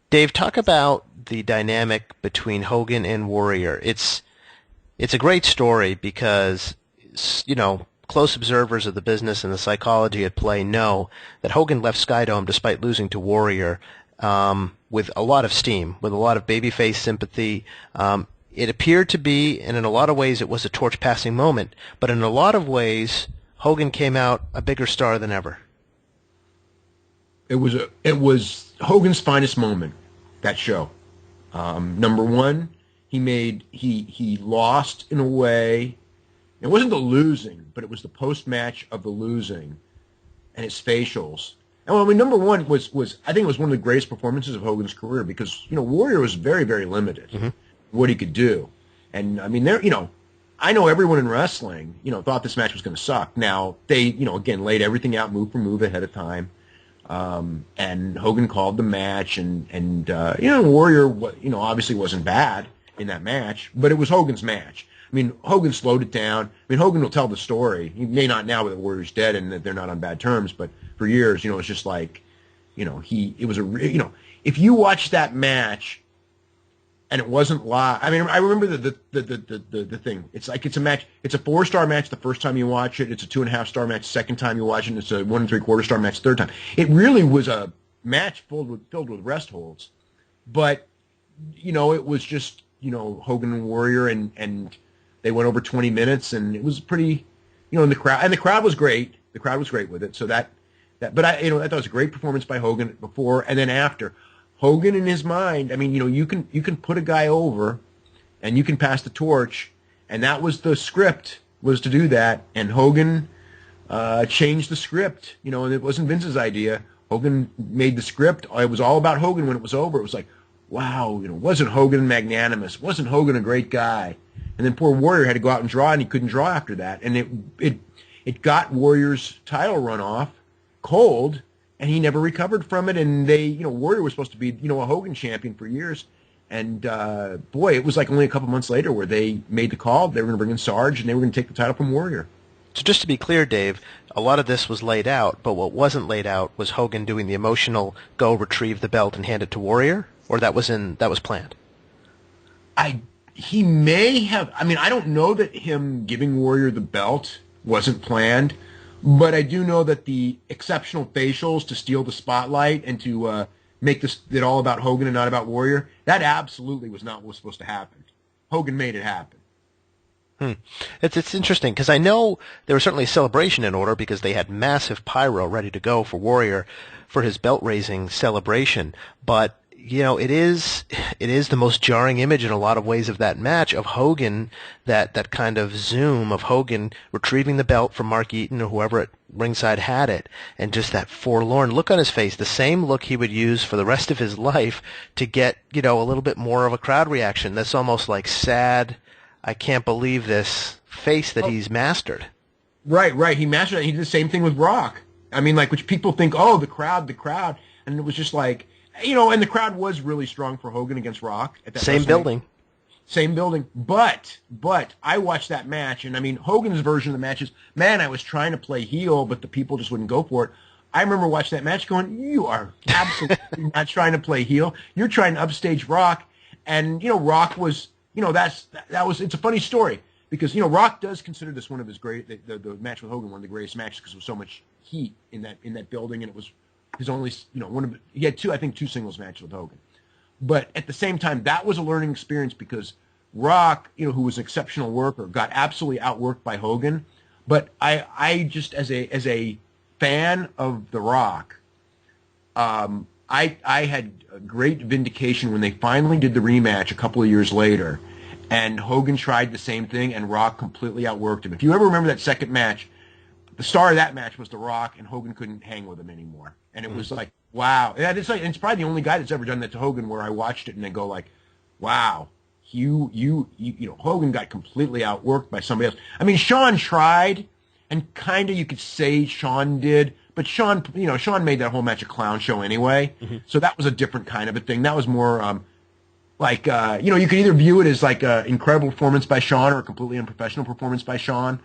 Dave, talk about the dynamic between Hogan and Warrior. It's a great story because close observers of the business and the psychology at play know that Hogan left Skydome despite losing to Warrior with a lot of steam, with a lot of babyface sympathy. It appeared to be, and in a lot of ways it was a torch-passing moment, but in a lot of ways Hogan came out a bigger star than ever. It was Hogan's finest moment, that show. Number one, he lost in a way. It wasn't the losing, but it was the post-match of the losing and his facials. And I mean, number one was I think it was one of the greatest performances of Hogan's career because Warrior was very, very limited what he could do. And I mean, I know everyone in wrestling thought this match was going to suck. Now they again laid everything out move for move ahead of time. And Hogan called the match, and Warrior, obviously wasn't bad in that match, but it was Hogan's match. I mean, Hogan slowed it down. I mean, Hogan will tell the story. He may not now that Warrior's dead and that they're not on bad terms, but for years, it's just like, if you watch that match and it wasn't live. I mean, I remember the thing. It's like it's a match. It's a 4-star match the first time you watch it. It's a 2.5-star match the second time you watch it. And it's a 1 3/4-star match the third time. It really was a match filled with rest holds, but it was just Hogan and Warrior, and they went over 20 minutes, and it was pretty, and the crowd was great. The crowd was great with it. So but I thought it was a great performance by Hogan before and then after. Hogan in his mind, I mean, you can put a guy over, and you can pass the torch, and that was the script, was to do that. And Hogan changed the script, and it wasn't Vince's idea. Hogan made the script. It was all about Hogan when it was over. It was like, wow, wasn't Hogan magnanimous? Wasn't Hogan a great guy? And then poor Warrior had to go out and draw, and he couldn't draw after that. And it got Warrior's title run off cold. And he never recovered from it, and Warrior was supposed to be, a Hogan champion for years, and boy, it was like only a couple months later where they made the call. They were going to bring in Sarge, and they were going to take the title from Warrior. So just to be clear, Dave, a lot of this was laid out, but what wasn't laid out was Hogan doing the emotional go retrieve the belt and hand it to Warrior, or that was planned. He may have. I mean, I don't know that him giving Warrior the belt wasn't planned. But I do know that the exceptional facials to steal the spotlight and to make it all about Hogan and not about Warrior, that absolutely was not what was supposed to happen. Hogan made it happen. It's interesting because I know there was certainly a celebration in order because they had massive pyro ready to go for Warrior for his belt-raising celebration. But it is the most jarring image in a lot of ways of that match of Hogan, that kind of zoom of Hogan retrieving the belt from Mark Eaton or whoever at ringside had it, and just that forlorn look on his face, the same look he would use for the rest of his life to get, a little bit more of a crowd reaction. That's almost like sad, I can't believe this face that he's mastered. Right. He mastered it. He did the same thing with Rock. I mean, like, which people think, oh, the crowd. And it was just like, and the crowd was really strong for Hogan against Rock at that same building. Same building. But I watched that match, and I mean, Hogan's version of the match is, man, I was trying to play heel, but the people just wouldn't go for it. I remember watching that match going, you are absolutely not trying to play heel. You're trying to upstage Rock. And, Rock was, it's a funny story because, Rock does consider this one of his great, the match with Hogan, one of the greatest matches because there was so much heat in that building, and it was his only, he had two singles matches with Hogan. But at the same time, that was a learning experience because Rock, who was an exceptional worker, got absolutely outworked by Hogan. But I just, as a fan of The Rock, I had a great vindication when they finally did the rematch a couple of years later, and Hogan tried the same thing, and Rock completely outworked him. If you ever remember that second match, the star of that match was The Rock, and Hogan couldn't hang with him anymore. And it was like, wow. And it's probably the only guy that's ever done that to Hogan where I watched it and I go like, wow, Hogan got completely outworked by somebody else. I mean, Shawn tried, and kind of you could say Shawn did, but Shawn made that whole match a clown show anyway. Mm-hmm. So that was a different kind of a thing. That was more you could either view it as like an incredible performance by Shawn or a completely unprofessional performance by Shawn.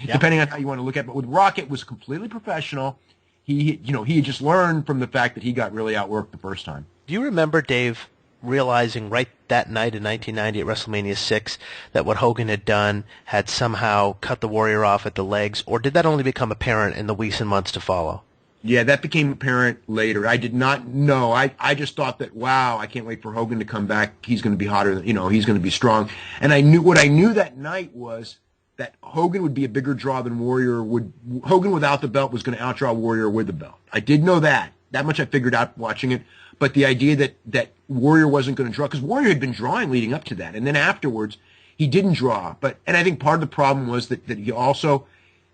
Depending on how you want to look at it. But with Rock, it was completely professional. he had just learned from the fact that he got really outworked the first time. Do you remember, Dave, realizing right that night in 1990 at WrestleMania 6 that what Hogan had done had somehow cut the Warrior off at the legs, or did that only become apparent in the weeks and months to follow? Yeah, that became apparent later. I did not know. I just thought that, wow, I can't wait for Hogan to come back. He's going to be hotter than, he's going to be strong. And what I knew that night was that Hogan would be a bigger draw than Warrior would. Hogan without the belt was going to outdraw Warrior with the belt. I did know that. That much I figured out watching it. But the idea that Warrior wasn't going to draw, because Warrior had been drawing leading up to that, and then afterwards he didn't draw. And I think part of the problem was that he also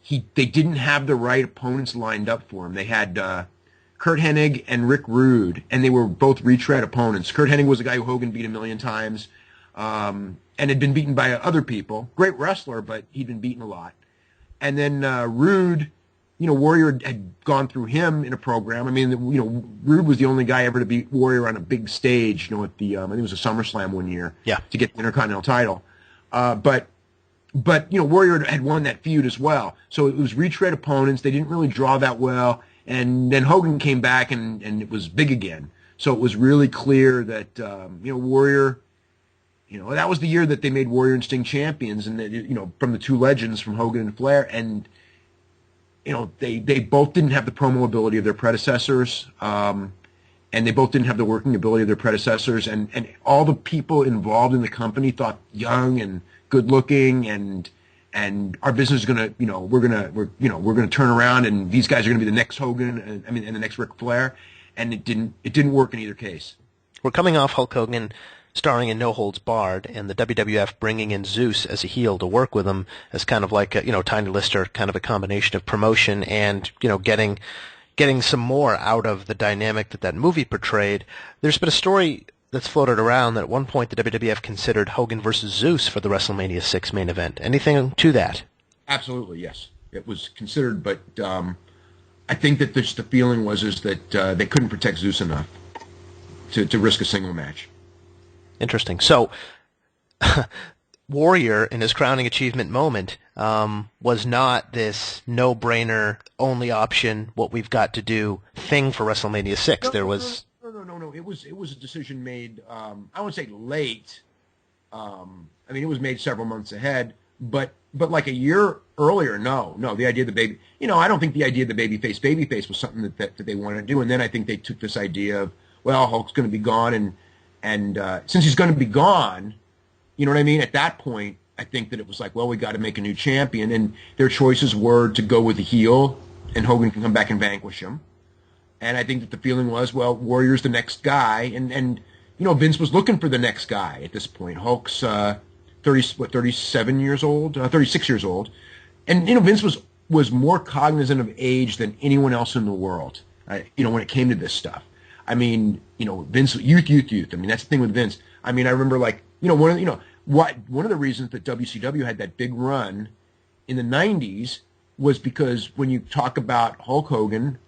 they didn't have the right opponents lined up for him. They had Kurt Hennig and Rick Rude, and they were both retread opponents. Kurt Hennig was a guy who Hogan beat a million times, and had been beaten by other people. Great wrestler, but he'd been beaten a lot. And then Rude, Warrior had gone through him in a program. I mean, Rude was the only guy ever to beat Warrior on a big stage, at the, I think it was a SummerSlam one year, to get the Intercontinental title. But Warrior had won that feud as well. So it was retread opponents. They didn't really draw that well. And then Hogan came back and it was big again. So it was really clear that, Warrior, that was the year that they made Warrior and Sting champions, and that, from the two legends, from Hogan and Flair. And, they both didn't have the promo ability of their predecessors. And they both didn't have the working ability of their predecessors. And all the people involved in the company thought young and good looking, and our business is gonna, we're gonna turn around, and these guys are gonna be the next Hogan, and the next Ric Flair, and it didn't work in either case. We're coming off Hulk Hogan starring in No Holds Barred, and the WWF bringing in Zeus as a heel to work with him as kind of like a, Tiny Lister, kind of a combination of promotion and getting some more out of the dynamic that movie portrayed. There's been a story that's floated around that at one point the WWF considered Hogan versus Zeus for the WrestleMania 6 main event. Anything to that? Absolutely, yes. It was considered, but I think that the feeling was that they couldn't protect Zeus enough to risk a single match. Interesting. So, Warrior, in his crowning achievement moment, was not this no-brainer, only option, what we've got to do thing for WrestleMania 6. There was... No. It was a decision made. I wouldn't say late. I mean, it was made several months ahead. But like a year earlier, no. The idea of the baby. I don't think the idea of the babyface was something that they wanted to do. And then I think they took this idea of, well, Hulk's going to be gone, and since he's going to be gone, you know what I mean. At that point, I think that it was like, well, we got to make a new champion, and their choices were to go with the heel, and Hogan can come back and vanquish him. And I think that the feeling was, well, Warrior's the next guy, and Vince was looking for the next guy at this point. Hulk's 37 years old, 36 years old, and Vince was more cognizant of age than anyone else in the world. When it came to this stuff. I mean, Vince, youth. I mean, that's the thing with Vince. I mean, I remember one of the reasons that WCW had that big run in the 90s was because when you talk about Hulk Hogan,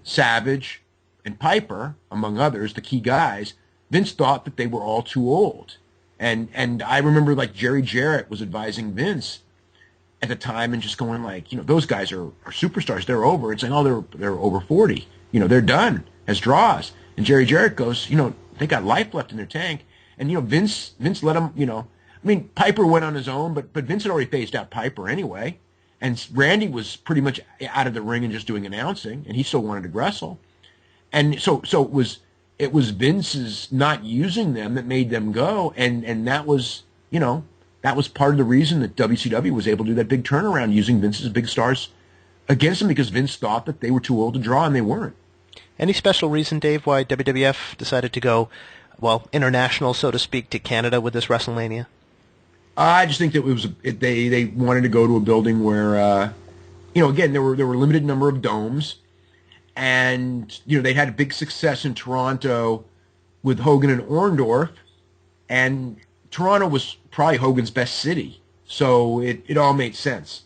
Savage, and Piper, among others, the key guys, Vince thought that they were all too old. And I remember Jerry Jarrett was advising Vince at the time and just going those guys are superstars. They're over. And saying, oh, they're over 40. They're done as draws. And Jerry Jarrett goes, they got life left in their tank. And, Vince let them, I mean, Piper went on his own, but Vince had already phased out Piper anyway. And Randy was pretty much out of the ring and just doing announcing, and he still wanted to wrestle. And so it was Vince's not using them that made them go, and that was part of the reason that WCW was able to do that big turnaround, using Vince's big stars against them, because Vince thought that they were too old to draw, and they weren't. Any special reason, Dave, why WWF decided to go, international, so to speak, to Canada with this WrestleMania? I just think that they wanted to go to a building where, again, there were a limited number of domes, and they had a big success in Toronto with Hogan and Orndorff, and Toronto was probably Hogan's best city, so it all made sense.